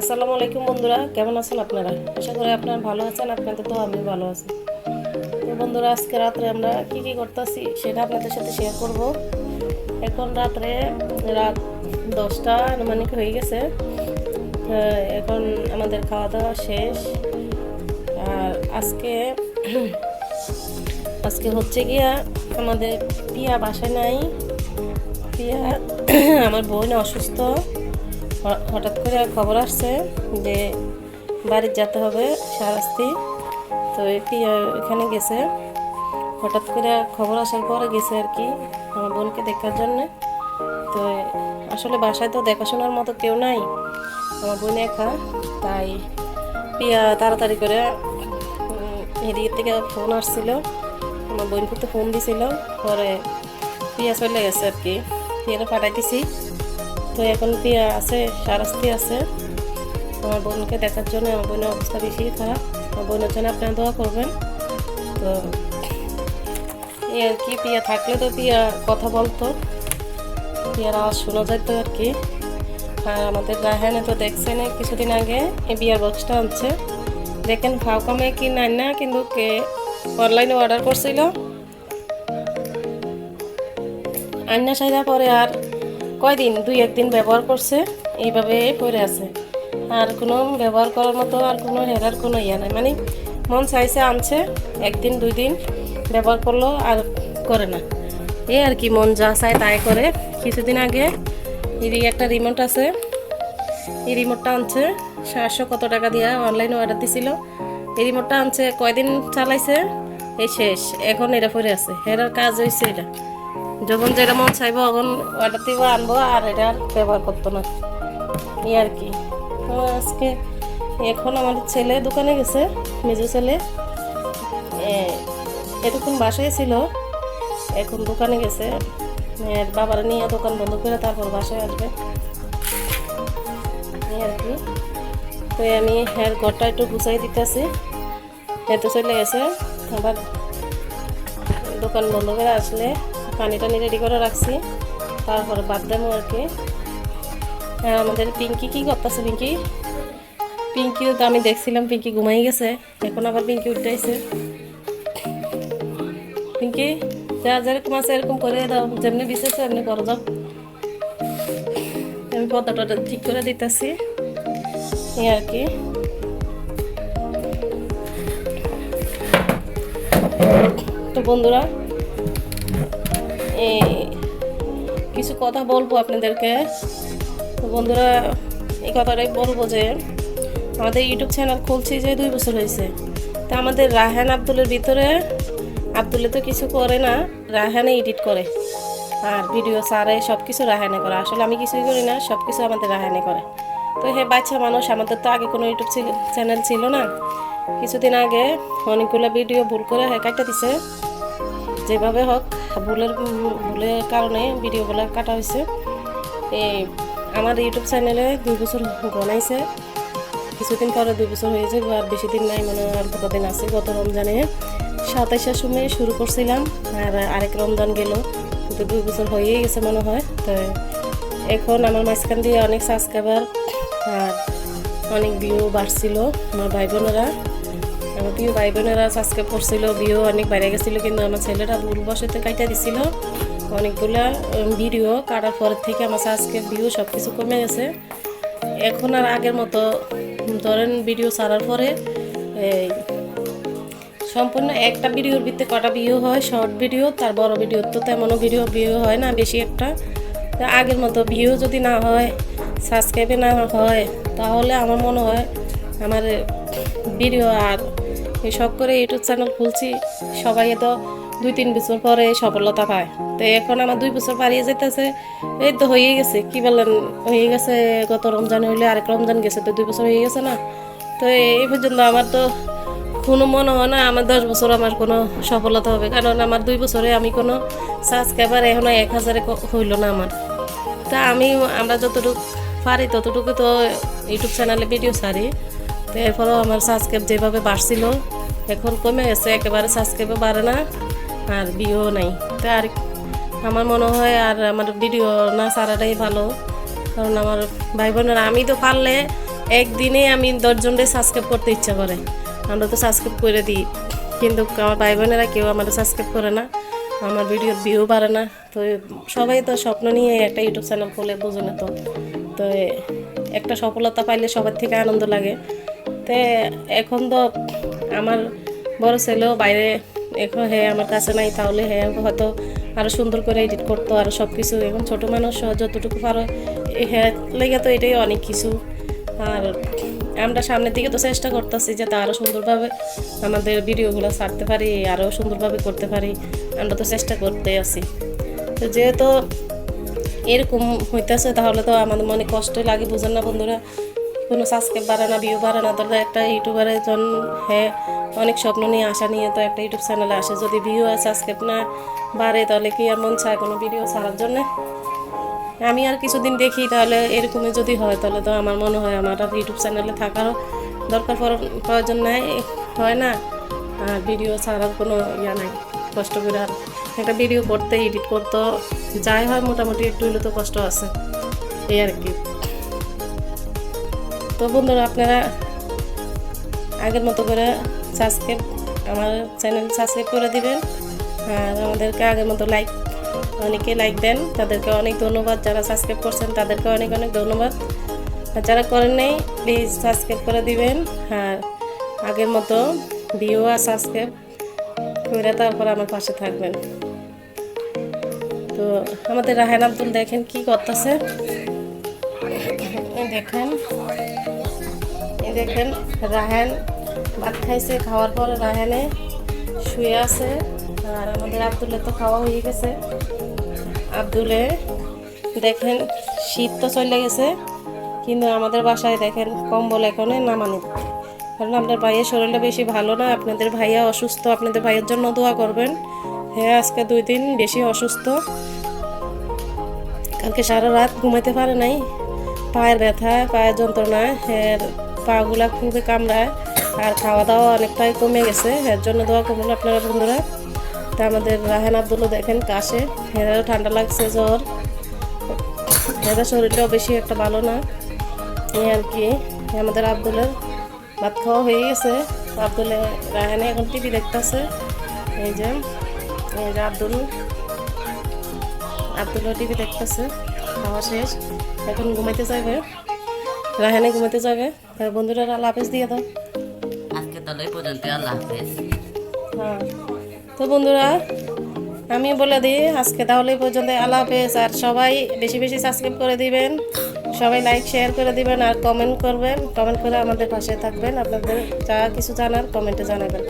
আসসালামু আলাইকুম বন্ধুরা, কেমন আছেন আপনারা? আশা করি আপনারা ভালো আছেন। আপনাদের তো আমি ভালো আছি। তো বন্ধুরা, আজকে রাত্রে আমরা কি করতেছি সেটা আপনাদের সাথে শেয়ার করব। এখন রাত 10টা আনুমানিক হয়ে গেছে। এখন আমাদের খাওয়া দাওয়া শেষ। আর আজকে হচ্ছে গিয়া আমাদের পিয়া বাসায় নাই। পিয়া আমার বোন অসুস্থ। হঠাৎ করে খবর আসছে যে বাড়ি যেতে হবে শাহরাস্তি। তো এখানে গেছে, হঠাৎ করে খবর আসার পরে গেছে আর কি আমার বোনকে দেখার জন্য। তো আসলে বাসায় তো দেখাশোনার মতো কেউ নাই, আমার বোন একা। তাই পিয়া তাড়াতাড়ি করে এদিকে থেকে ফোন আসছিল, আমার বোন করতে ফোন দিছিল। পরে পিয়া চলে গেছে আর কি, পিয়ারা পাঠাইতেছি। তো এখন পিয়া আছে, শাহরাস্তি আছে আমার বোনকে দেখার জন্য। আমার বোনের অবস্থা বেশি খারাপ, আমার বোনের জন্য আপনারা দোয়া করবেন। তো এই আর কি, পিয়া থাকলে তো পিয়া কথা বলতো, পিয়ার আওয়াজ শোনা যেত আর কি। আর আমাদের রায়হানে তো দেখছেন কিছুদিন আগে এই বিয়ার বক্সটা আনছে, দেখেন ফাও কমে কি নাই না, কিন্তু কে অনলাইনে অর্ডার করছিল আন্না সাইরা। পরে আর কয়দিন, 2-1 দিন ব্যবহার করছে, এইভাবে পড়ে আছে। আর কোনো ব্যবহার করার মতো আর কোনো হেরার কোনো ইয়ে নাই, মানে মন চাইছে আনছে, 1-2 দিন ব্যবহার করলো আর করে না। এই আর কি, মন যা চায় তাই করে। কিছুদিন আগে এদিকে একটা রিমোট আছে, এই রিমোটটা আনছে 700 কত টাকা দিয়ে অনলাইনে অর্ডার দিছিল। এই রিমোটটা আনছে, কয়দিন চালাইছে, এই শেষ। এখন এটা পড়ে আছে, হেরার কাজ হয়েছে এটা। যখন যেটা মন চাইবো তখন অর্ডার দিব, আনবো, আর এটা ব্যবহার করতো না। এই আর কি। তো আজকে এখন আমাদের ছেলে দোকানে গেছে, মেজো ছেলে এতক্ষণ বাসায় ছিল, এখন দোকানে গেছে। বাবার নিয়ে দোকান বন্ধ করে তারপর বাসায় আসবে এই আর কি। তো আমি ঘরটা একটু গুছাই দিতেছি, এত চলে গেছে। আবার দোকান বন্ধ করে আসলে পানি টানি রেডি করে রাখছি, তারপরে বাদ দেবো আর কি। আর আমাদের পিঙ্কি কি করতেছে? পিঙ্কিও তো আমি দেখছিলাম পিঙ্কি ঘুমাই গেছে, এখন আবার পিঙ্কি উঠাইছে। পিঙ্কি যা যেরকম আছে এরকম করে দাও, যেমনি বিশেষ এমনি করে দাও। আমি পর্দাটা ঠিক করে দিতেছি এই আর কি। তো বন্ধুরা, কিছু কথা বলবো আপনাদেরকে। তো বন্ধুরা, এই কথাটাই বলবো যে আমাদের ইউটিউব চ্যানেল খুলছি যে 2 বছর হয়েছে। তা আমাদের রায়হান আব্দুলের ভিতরে, আব্দুলে তো কিছু করে না, রায়হানে এডিট করে আর ভিডিও ছাড়ে, সব কিছু রায়হানে করে। আসলে আমি কিছুই করি না, সব কিছু আমাদের রায়হানে করে। তো বাচ্চা মানুষ, আমাদের তো আগে কোনো ইউটিউব চ্যানেল ছিল না। কিছুদিন আগে অনেকগুলো ভিডিও ভুল করে কাটা দিছে, যেভাবে হোক ভুলের কারণে ভিডিওগুলো কাটা হয়েছে। আমার ইউটিউব চ্যানেলে 2 বছর গনাইছে, কিছুদিন পরে 2 বছর হয়ে যাবে, আর বেশি দিন নাই, মানে আর কতদিন আছে। গত রমজানে 27-এর সময় শুরু করছিলাম, আর আরেক রমজান গেল, কিন্তু 2 বছর হয়েই গেছে মনে হয়। তো এখন আমার মাঝখান দিয়ে অনেক সাবস্ক্রাইবার আর অনেক ভিউ বাড়ছিল। আমার প্রিয় ভাই বোনেরা সাবস্ক্রাইব করছিল, ভিউ অনেক বাইরে গেছিলো, কিন্তু আমার ছেলেটা ভুলবশত কাটা দিছিল অনেকগুলা ভিডিও। কাটার পরের থেকে আমার সাবস্ক্রাইব, ভিউ সব কিছু কমে গেছে। এখন আর আগের মতো ধরেন ভিডিও ছাড়ার পরে সম্পূর্ণ একটা ভিডিওর ভিতরে কটা ভিউ হয়, শর্ট ভিডিও, তার বড় ভিডিও তো তেমনও ভিউ হয় না বেশি একটা। আগের মতো ভিউ যদি না হয়, সাবস্ক্রাইবে না হয়, তাহলে আমার মনে হয় আমার ভিডিও আর শখ করে ইউটিউব চ্যানেল খুলছি, সবাই তো 2-3 বছর পরে সফলতা পায়। তো এখন আমার 2 বছর পারিয়ে যেতেছে, এই তো হয়ে গেছে, কি বলেন, হয়ে গেছে। গত রমজান হইলে আরেক রমজান গেছে, তো 2 বছর হয়ে গেছে না। তো এই পর্যন্ত আমার তো কোনো মনে হয় না আমার 10 বছর আমার কোনো সফলতা হবে, কারণ আমার 2 বছরে আমি কোনো সাবস্ক্রাইবার এখনো 1000 হইল না আমার। তা আমরা যতটুকু পারি ততটুকু তো ইউটিউব চ্যানেলে ভিডিও ছাড়ি। তো এরপরেও আমার সাবস্ক্রাইব যেভাবে বাড়ছিল এখন কমে গেছে, একেবারে সাবস্ক্রাইবও বাড়ে না আর ভিউ নাই। তো আর আমার মনে হয় আর আমার ভিডিও না ছাড়াটাই ভালো, কারণ আমার ভাই বোনেরা, আমি তো পারলে একদিনে আমি 10 জনকে সাবস্ক্রাইব করতে ইচ্ছা করে, আমরা তো সাবস্ক্রাইব করে দিই, কিন্তু আমার ভাই বোনেরা কেউ আমাদের সাবস্ক্রাইব করে না, আমার ভিডিওর ভিউ বাড়ে না। তো সবাই তো স্বপ্ন নিয়ে একটা ইউটিউব চ্যানেল খুলে, বোঝে না তো। তো একটা সফলতা পাইলে সবার থেকে আনন্দ লাগে। তো এখন তো আমার বড় ছেলেও বাইরে, এখন হ্যাঁ আমার কাছে নাই, তাহলে হ্যাঁ হয়তো আরও সুন্দর করে এডিট করতো, আরও সব কিছু। এখন ছোটো মানুষ যতটুকু পারো হ্যাঁ লেগে, তো এটাই অনেক কিছু। আর আমরা সামনের দিকে তো চেষ্টা করতেছি যাতে আরও সুন্দরভাবে আমাদের ভিডিওগুলো ছাড়তে পারি, আরও সুন্দরভাবে করতে পারি, আমরা তো চেষ্টা করতে আছি। তো যেহেতু এরকম হইতেছে, তাহলে তো আমাদের মনে কষ্টই লাগে, বুঝেন না বন্ধুরা। কোনো সাবস্ক্রাইব বাড়ে না, ভিউ বাড়ে না, তাহলে একটা ইউটিউবারের জন্য হ্যাঁ অনেক স্বপ্ন নিয়ে আশা নিয়ে তো একটা ইউটিউব চ্যানেলে আসে, যদি ভিউ আর সাবস্ক্রাইব না বাড়ে তাহলে কি আর মন চায় কোনো ভিডিও ছাড়ার জন্যে? আমি আর কিছুদিন দেখি, তাহলে এরকমই যদি হয় তাহলে তো আমার মনে হয় আমার আর ইউটিউব চ্যানেলে থাকারও দরকার প্রয়োজন নাই, হয় না। আর ভিডিও ছাড়ার কোনো ইয়া নাই, কষ্ট করে আর একটা ভিডিও করতে, এডিট করতে যাই হয় মোটামুটি একটু হলে তো কষ্ট আছে, এই আর কি। তো বন্ধুরা, আপনারা আগের মতো করে সাবস্ক্রাইব, আমার চ্যানেল সাবস্ক্রাইব করে দিবেন। আর আমাদেরকে আগের মতো লাইক, অনেকে লাইক দেন, তাদেরকে অনেক ধন্যবাদ। যারা সাবস্ক্রাইব করছেন তাদেরকে অনেক অনেক ধন্যবাদ। আর যারা করেন নাই প্লিজ সাবস্ক্রাইব করে দিবেন। আর আগের মতো ভিউ আর সাবস্ক্রাইব করে তারপর আমার পাশে থাকবেন। তো আমাদের রাহান আব্দুল দেখেন কি করতেছে, দেখেন দেখেন রাহান ভাত খাইছে, খাওয়ার পরে রাহানে শুয়ে আছে। আর আমাদের আব্দুলের তো খাওয়া হয়ে গেছে। আব্দুলে দেখেন শীত তো চলে গেছে, কিন্তু আমাদের বাসায় দেখেন কম্বল এখনো নামানি, কারণ আপনার ভাইয়ের শরীরটা বেশি ভালো না। আপনাদের ভাইয়া অসুস্থ, আপনাদের ভাইয়ের জন্য দোয়া করবেন। হ্যাঁ আজকে 2 দিন বেশি অসুস্থ, কালকে সারা রাত ঘুমাইতে পারে নাই, পায়ের ব্যথা, পায়ের যন্ত্রণা, হ্যাঁ পাগুলা খুবই কামড়ায়, আর খাওয়া দাওয়া অনেকটাই কমে গেছে। এর জন্য দোয়া করবেন আপনারা বন্ধুরা। তা আমাদের রাহান আব্দুলও দেখেন কাশে, হেরাও ঠান্ডা লাগছে, জ্বর, হেরা শরীরটাও বেশি একটা ভালো না, এই আর কি। আমাদের আব্দুলের ভাত খাওয়া হয়ে গেছে, আব্দুলে রাহানে এখন টিভি দেখতেছে। এই যে আব্দুলও টিভি দেখতেছে, খাওয়া শেষ, এখন ঘুমাইতে যাবে, রাহানে ঘুমাইতে যাবে। তার বন্ধুরা আল্লাহ হাফেজ দিয়ে দাও। আজকে তাহলে এই পর্যন্ত, আল্লাহ হাফেজ। হ্যাঁ, তো বন্ধুরা আমি বলে দিই আজকে তাহলে এই পর্যন্ত, আল্লাহ হাফেজ। আর সবাই বেশি বেশি সাবস্ক্রাইব করে দিবেন, সবাই লাইক শেয়ার করে দিবেন, আর কমেন্ট করবেন, কমেন্ট করে আমাদের পাশে থাকবেন। আপনাদের যা কিছু জানার কমেন্টে জানাবেন।